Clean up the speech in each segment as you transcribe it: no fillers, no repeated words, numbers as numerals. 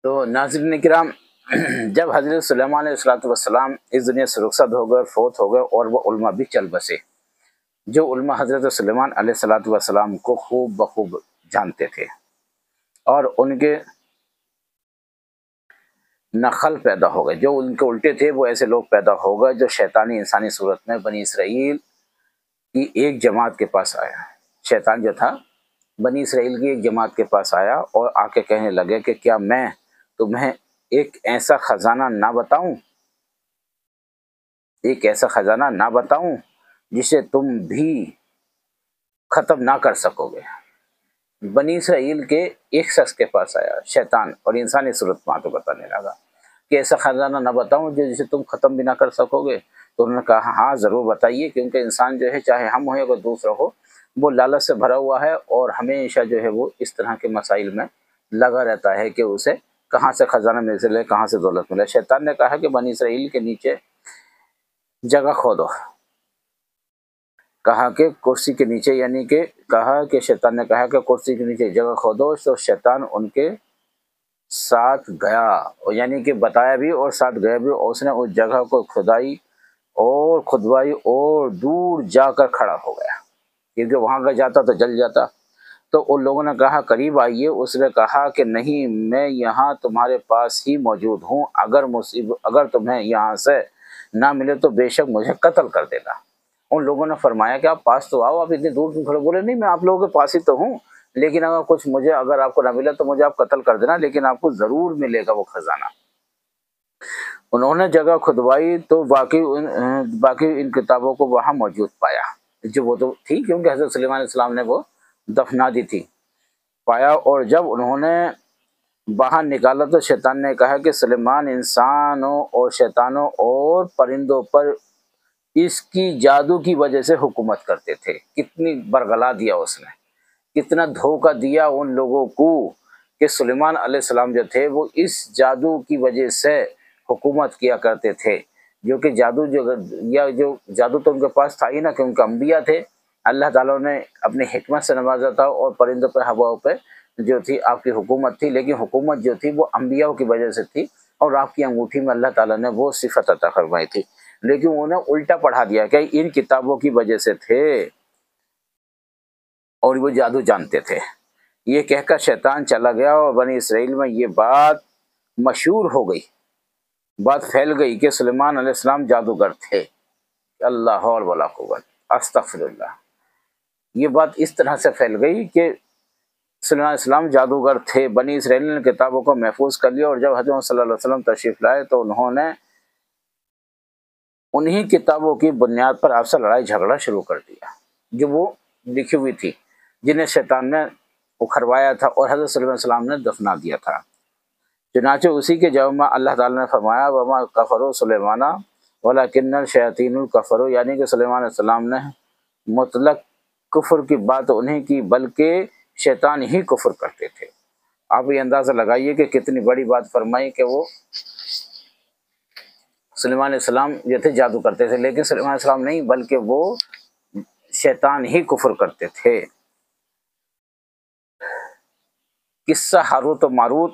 تو ناظرین کرام، جب حضرت سلیمان علیہ السلام اس دنیا سے رخصت ہو گئے، فوت ہو گئے، اور وہ علماء بھی چل بسے، جو علماء حضرت سلیمان علیہ السلام کو خوب بخوب جانتے تھے، اور ان کے نخل پیدا ہو گئے، جو ان کے الٹے تھے وہ ایسے لوگ پیدا ہو گئے جو شیطانی انسانی صورت میں بنی اسرائیل کی ایک جماعت کے پاس آیا۔ شیطان جو تھا بنی اسرائیل کی ایک جماعت کے پاس آیا اور آ کے کہنے لگے کہ کیا میں تمہیں ایک ایسا خزانہ نہ بتاؤں، ایک ایسا خزانہ نہ بتاؤں جسے تم بھی ختم نہ کر سکو گے۔ بنی اسرائیل کے ایک شخص کے پاس آیا شیطان، اور انسانی صورت میں آ کے بتانے لگا کہ ایسا خزانہ نہ بتاؤں جسے تم ختم بھی نہ کر سکو گے۔ تو انہوں نے کہا ہاں ضرور بتائیے، کیونکہ انسان جو ہے، چاہے ہم ہوں یا کوئی دوسرا ہو، وہ لالچ سے بھرا ہوا ہے اور ہمیشہ جو ہے وہ اس طرح کے مسائل میں لگا رہتا ہے کہ اسے کہاں سے خزانہ ملے، کہاں سے دولت ملے۔ شیطان نے کہا کہ بنی اسرائیل کے نیچے جگہ کھودو، کہا کہ کرسی کے نیچے، یعنی کہ کہا کہ شیطان نے کہا کہ کرسی کے نیچے جگہ کھودو، تو شیطان ان کے ساتھ گیا، یعنی کہ بتایا بھی اور ساتھ گیا بھی، اور اس نے اس جگہ کو کھدوائی اور دور جا کر کھڑا ہو گیا، کیونکہ وہاں کا جاتا تو جل جاتا۔ تو ان لوگوں نے کہا قریب آئیے، اس نے کہا کہ نہیں، میں یہاں تمہارے پاس ہی موجود ہوں، اگر تمہیں یہاں سے نہ ملے تو بے شک مجھے قتل کر دینا۔ ان لوگوں نے فرمایا کہ آپ پاس تو آؤ، آپ اتنی دور کیوں کھڑے؟ بولے نہیں، میں آپ لوگوں کے پاس ہی تو ہوں، لیکن اگر آپ کو نہ ملا تو مجھے آپ قتل کر دینا، لیکن آپ کو ضرور ملے گا وہ خزانہ۔ انہوں نے جگہ کھدوائی تو باقی ان کتابوں کو وہاں موجود پایا، جو وہ تو تھی کیونکہ حضرت سلیمان علیہ السلام نے وہ دفنا دی تھی، پایا۔ اور جب انہوں نے باہر نکالا تو شیطان نے کہا کہ سلیمان انسانوں اور شیطانوں اور پرندوں پر اس کی جادو کی وجہ سے حکومت کرتے تھے۔ کتنی برگلا دیا اس نے، کتنا دھوکہ دیا ان لوگوں کو کہ سلیمان علیہ السلام جو تھے وہ اس جادو کی وجہ سے حکومت کیا کرتے تھے، جو کہ جو جادو تو ان کے پاس تھا ہی نہ، کہ ان کے انبیاء تھے، اللہ تعالیٰ نے اپنی حکمت سے نوازا تھا، اور پرندوں پہ ہواؤں پہ جو تھی آپ کی حکومت تھی، لیکن حکومت جو تھی وہ انبیاء کی وجہ سے تھی، اور آپ کی انگوٹھی میں اللہ تعالیٰ نے وہ صفت عطا فرمائی تھی، لیکن انہیں الٹا پڑھا دیا کہ ان کتابوں کی وجہ سے تھے، اور وہ جادو جانتے تھے۔ یہ کہہ کر شیطان چلا گیا، اور بنی اسرائیل میں یہ بات مشہور ہو گئی، بات پھیل گئی کہ سلیمان علیہ السلام جادوگر تھے۔ اللہ حول ولا قوت، استغفر اللہ۔ یہ بات اس طرح سے پھیل گئی کہ سلیمان علیہ السلام جادوگر تھے۔ بنی اسرائیل نے کتابوں کو محفوظ کر لیا، اور جب حضرت صلی اللہ علیہ وسلم تشریف لائے تو انہوں نے انہی کتابوں کی بنیاد پر آپ سے لڑائی جھگڑا شروع کر دیا، جو وہ لکھی ہوئی تھی، جنہیں شیطان نے اکھڑوایا تھا اور حضرت صلی اللہ علیہ وسلم نے دفنا دیا تھا۔ چنانچہ اسی کے جواب میں اللہ تعالیٰ نے فرمایا وَمَا كَفَرُوا سُلَيْمَانَ وَلَكِنَّ الشَّيَاطِينَ كَفَرُوا، یعنی کہ سلیمان علیہ السلام نے مطلق کفر کی بات انہیں کی، بلکہ شیطان ہی کفر کرتے تھے۔ آپ یہ اندازہ لگائیے کہ کتنی بڑی بات فرمائی کہ وہ سلیمان علیہ السلام جو تھے جادو کرتے تھے، لیکن سلیمان علیہ السلام نہیں، بلکہ وہ شیطان ہی کفر کرتے تھے۔ قصہ ہاروت و ماروت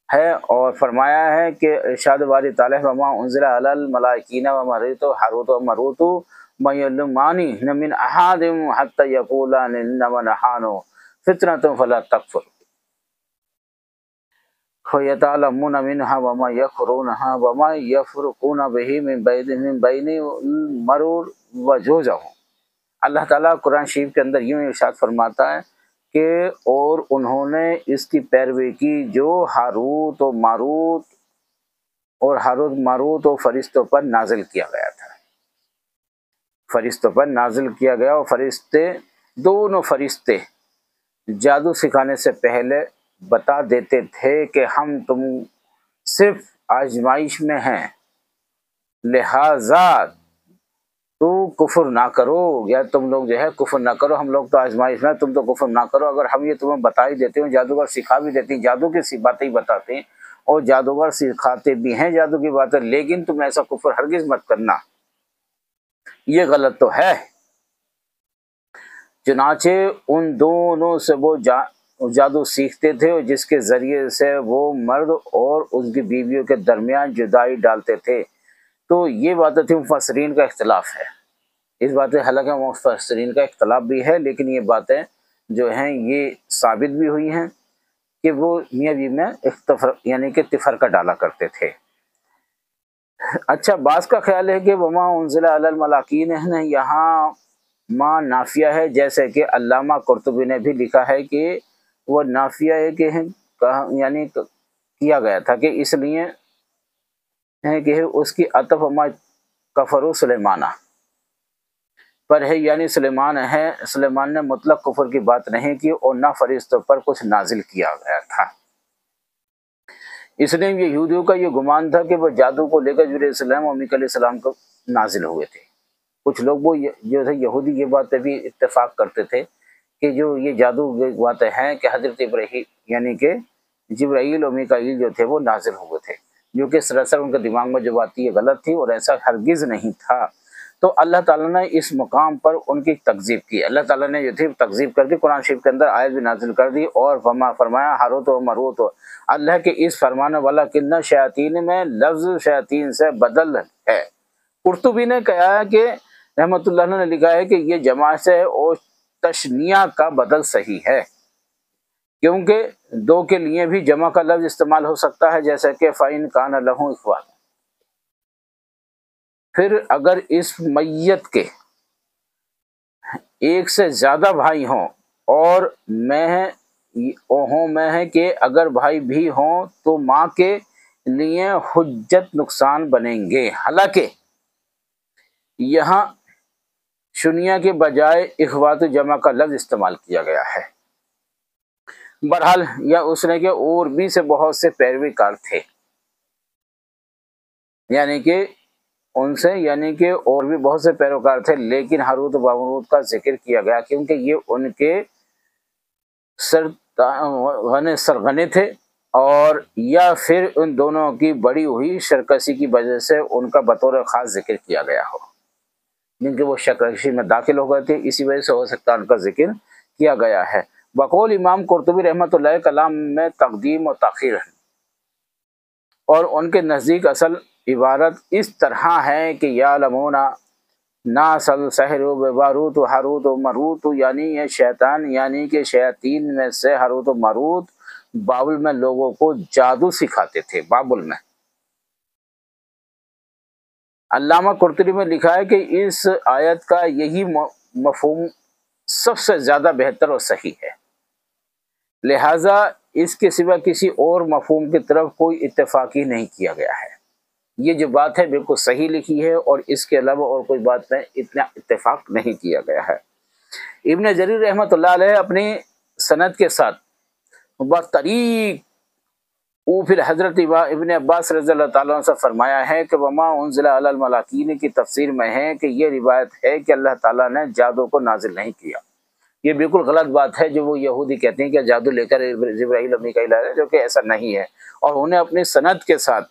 ہے، اور فرمایا ہے کہ ارشاد باری تعالیٰ وما انزل علی الملائکین ومریت ہاروت و ماروت ما یعلمان من احد حتی یقولا انما نحن فتنة فلا تکفر فیتعلمون منها وما یکفرونها وما یفرقون به من بین المرء وزوجہ۔ اللہ تعالیٰ قرآن شریف کے اندر یوں ارشاد فرماتا ہے کہ اور انہوں نے اس کی پیروی کی جو ہاروت و ماروت و فرشتوں پر نازل کیا گیا تھا، فرشتوں پر نازل کیا گیا، اور دونوں فرشتے جادو سکھانے سے پہلے بتا دیتے تھے کہ ہم تم صرف آزمائش میں ہیں، لہذا تو کفر نہ کرو، یا تم لوگ جو ہے کفر نہ کرو، ہم لوگ تو آزمائش میں، تم تو کفر نہ کرو۔ اگر ہم یہ تمہیں بتا ہی دیتے ہیں، جادوگر سکھا بھی دیتے ہیں، جادو کی باتیں ہی بتاتے ہیں، اور جادوگر سکھاتے بھی ہیں جادو کی باتیں، لیکن تم ایسا کفر ہرگز مت کرنا، یہ غلط تو ہے۔ چنانچہ ان دونوں سے وہ جادو سیکھتے تھے اور جس کے ذریعے سے وہ مرد اور اس کی بیویوں کے درمیان جدائی ڈالتے تھے۔ تو یہ باتیں تھی، مفسرین کا اختلاف ہے اس باتیں، حالانکہ مفسرین کا اختلاف بھی ہے، لیکن یہ باتیں جو ہیں یہ ثابت بھی ہوئی ہیں کہ وہ میاں بیوی میں یعنی کہ تفرقہ ڈالا کرتے تھے۔ اچھا، بعض کا خیال ہے کہ وما انزل علی الملاکین ہے، یہاں ماں نافیہ ہے، جیسے کہ علامہ قرطبی نے بھی لکھا ہے کہ وہ نافیہ ہے کہ یعنی کیا گیا تھا کہ اس لیے ہے کہ اس کی عطف ما کفر سلیمانہ پر ہے، یعنی سلیمان نے مطلق کفر کی بات نہیں کی اور نہ فرشتوں پر کچھ نازل کیا گیا تھا۔ اس لیے یہودیوں کا یہ گمان تھا کہ وہ جادو کو لے کر جبرائیل علیہ السلام اور میکائیل علیہ السلام کو نازل ہوئے تھے۔ کچھ لوگ وہ جو تھے یہودی یہ باتیں بھی اتفاق کرتے تھے کہ جو یہ جادو باتیں ہیں کہ حضرت ابراہیم یعنی کہ جبرائیل اور میکائیل جو تھے وہ نازل ہوئے تھے، جو کہ سراسر ان کے دماغ میں جو بات تھی یہ غلط تھی اور ایسا ہرگز نہیں تھا۔ تو اللہ تعالیٰ نے اس مقام پر ان کی تکذیب کی، اللہ تعالیٰ نے جو تھی تکذیب کر دی، قرآن شریف کے اندر آیت بھی نازل کر دی اور فرمایا ہاروت و ماروت، اللہ کے اس فرمانے والا کن شیاطین میں لفظ شیاطین سے بدل ہے۔ قرطبی نے کہا کہ رحمۃ اللہ نے لکھا ہے کہ یہ جمع سے ہے اور تشنیہ کا بدل صحیح ہے، کیونکہ دو کے لیے بھی جمع کا لفظ استعمال ہو سکتا ہے، جیسے کہ فَإِن كَانَ لَهُ إِخْوَةٌ۔ پھر اگر اس میت کے ایک سے زیادہ بھائی ہوں اور میں ہے کہ اگر بھائی بھی ہوں تو ماں کے لیے حجت نقصان بنیں گے، حالانکہ یہاں شنیہ کے بجائے اخوات جمع کا لفظ استعمال کیا گیا ہے۔ بہرحال یا اس نے کہ اور بھی سے بہت سے پیروی کار تھے، یعنی کہ ان سے یعنی کہ اور بھی بہت سے پیروکار تھے، لیکن ہاروت و ماروت کا ذکر کیا گیا کیونکہ یہ ان کے سرغنے تھے، اور یا پھر ان دونوں کی بڑی ہوئی شرکسی کی وجہ سے ان کا بطور خاص ذکر کیا گیا ہو، جن کے وہ شرکسی میں داخل ہو گئے تھے، اسی وجہ سے ہو سکتا ہے ان کا ذکر کیا گیا ہے۔ بقول امام قرطبی رحمۃ اللہ کلام میں تقدیم و تاخیر ہے، اور ان کے نزدیک اصل عبارت اس طرح ہے کہ یعلمون ناس السحر و باروت و ہاروت و ماروت، یعنی یہ شیطان یعنی کہ شیاطین میں سے ہاروت و ماروت بابل میں لوگوں کو جادو سکھاتے تھے۔ بابل میں علامہ قرطبی میں لکھا ہے کہ اس آیت کا یہی مفہوم سب سے زیادہ بہتر اور صحیح ہے، لہٰذا اس کے سوا کسی اور مفہوم کی طرف کوئی اتفاق ہی نہیں کیا گیا ہے۔ یہ جو بات ہے بالکل صحیح لکھی ہے اور اس کے علاوہ اور کوئی بات میں اتنا اتفاق نہیں کیا گیا ہے۔ ابن جریر رحمۃ اللہ علیہ اپنی سند کے ساتھ بطریق پھر حضرت ابن عباس رضی اللہ تعالیٰ عنہ سے فرمایا ہے کہ وما انزل علی الملاکین کی تفسیر میں ہے کہ یہ روایت ہے کہ اللہ تعالیٰ نے جادو کو نازل نہیں کیا۔ یہ بالکل غلط بات ہے جو وہ یہودی کہتے ہیں کہ جادو لے کر جبرائیل اور میکائیل آئے، جو کہ ایسا نہیں ہے، اور انہیں اپنی سند کے ساتھ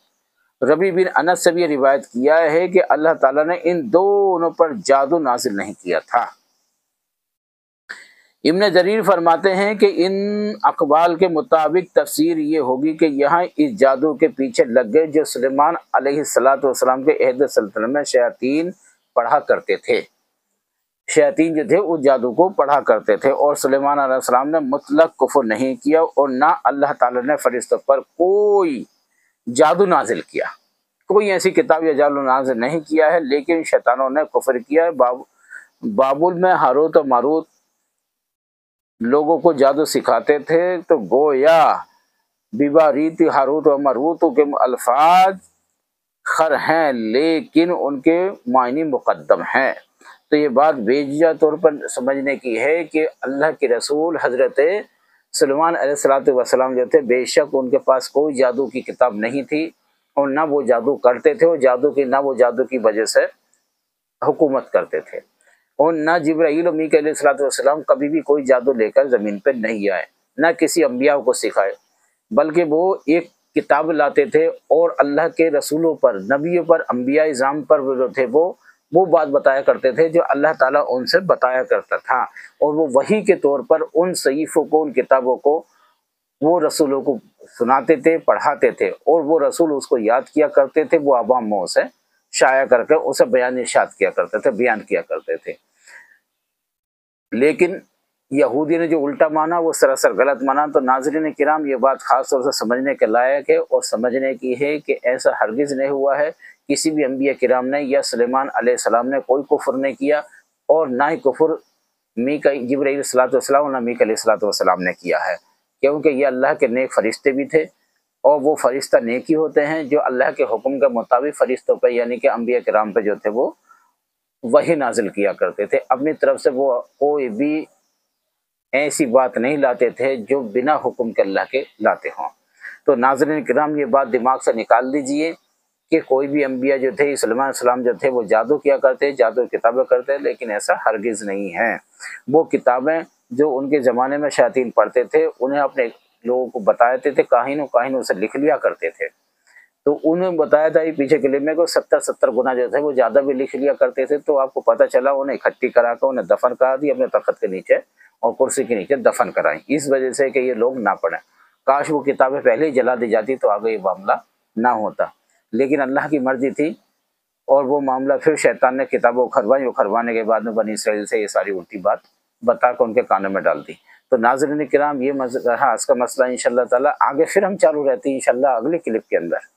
ربیع بن انس سے بھی یہ روایت کیا ہے کہ اللہ تعالیٰ نے ان دونوں پر جادو نازل نہیں کیا تھا۔ ابن جریر فرماتے ہیں کہ ان اقوال کے مطابق تفسیر یہ ہوگی کہ یہاں اس جادو کے پیچھے لگ گئے جو سلیمان علیہ السلام کے عہد سلطنت میں شیاطین پڑھا کرتے تھے، شیاطین جو تھے اس جادو کو پڑھا کرتے تھے، اور سلیمان علیہ السلام نے مطلق کفر نہیں کیا اور نہ اللہ تعالیٰ نے فرشتوں پر کوئی جادو نازل کیا، کوئی ایسی کتاب یا جادو نازل نہیں کیا ہے، لیکن شیطانوں نے کفر کیا ہے۔ بابل میں ہاروت و ماروت لوگوں کو جادو سکھاتے تھے، تو گویا بیباریت ہاروت و ماروت کے الفاظ خر ہیں لیکن ان کے معنی مقدم ہیں۔ تو یہ بات بیجا طور پر سمجھنے کی ہے کہ اللہ کے رسول حضرت سلیمان علیہ السلام جو تھے بے شک ان کے پاس کوئی جادو کی کتاب نہیں تھی، اور نہ وہ جادو کرتے تھے، اور نہ وہ جادو کی وجہ سے حکومت کرتے تھے، اور نہ جبرائیل و میکائیل علیہ السلام کبھی بھی کوئی جادو لے کر زمین پہ نہیں آئے، نہ کسی انبیاء کو سکھائے، بلکہ وہ ایک کتاب لاتے تھے اور اللہ کے رسولوں پر، نبیوں پر، انبیاء اعظام پر جو تھے وہ وہ بات بتایا کرتے تھے جو اللہ تعالیٰ ان سے بتایا کرتا تھا، اور وہ وحی کے طور پر ان صحیفوں کو، ان کتابوں کو وہ رسولوں کو سناتے تھے، پڑھاتے تھے، اور وہ رسول اس کو یاد کیا کرتے تھے، وہ عوام میں اسے شائع کر کے اسے بیان ارشاد کیا کرتے تھے، بیان کیا کرتے تھے۔ لیکن یہودی نے جو الٹا مانا وہ سراسر غلط مانا۔ تو ناظرین کرام، یہ بات خاص طور سے سمجھنے کے لائق ہے، اور سمجھنے کی ہے کہ ایسا ہرگز نہیں ہوا ہے، کسی بھی انبیاء کرام نے یا سلیمان علیہ السلام نے کوئی کفر نہیں کیا، اور نہ ہی کفر جبرائیل علیہ السلام اور نہ میکائیل علیہ السلام نے کیا ہے، کیونکہ یہ اللہ کے نیک فرشتے بھی تھے، اور وہ فرشتہ نیک ہی ہوتے ہیں جو اللہ کے حکم کے مطابق فرشتوں پہ یعنی کہ انبیاء کرام پہ جو تھے وہ وحی نازل کیا کرتے تھے۔ اپنی طرف سے وہ کوئی بھی ایسی بات نہیں لاتے تھے جو بنا حکم کے اللہ کے لاتے ہوں۔ تو ناظرین کرام، یہ بات دماغ سے نکال دیجئے کہ کوئی بھی انبیاء جو تھے، سلیمان علیہ السلام جو تھے، وہ جادو کیا کرتے، جادو کتابیں کرتے، لیکن ایسا ہرگز نہیں ہے۔ وہ کتابیں جو ان کے زمانے میں شیاطین پڑھتے تھے، انہیں اپنے لوگوں کو بتاتے تھے، کاہن اسے لکھ لیا کرتے تھے، تو انہیں بتایا تھا یہ پیچھے کے میں کو 70 گنا جو تھے وہ زیادہ بھی لکھ لیا کرتے تھے، تو آپ کو پتہ چلا انہیں اکٹھی کرا کر انہیں دفن کرا دی اپنے تخت کے نیچے اور کرسی کے نیچے دفن کرائیں، اس وجہ سے کہ یہ لوگ نہ پڑھیں۔ کاش وہ کتابیں پہلے ہی جلا دی جاتی تو آگے یہ معاملہ نہ ہوتا، لیکن اللہ کی مرضی تھی، اور وہ معاملہ پھر شیطان نے کتابوں اکھروائی، اکھروانے کے بعد میں بنی اسرائیل سے یہ ساری الٹی بات بتا کر ان کے کانوں میں ڈال دی۔ تو ناظرین کرام، یہ آج کا مسئلہ انشاءاللہ تعالی آگے پھر ہم چالو رہتی ہیں انشاءاللہ اگلی کلپ کے اندر۔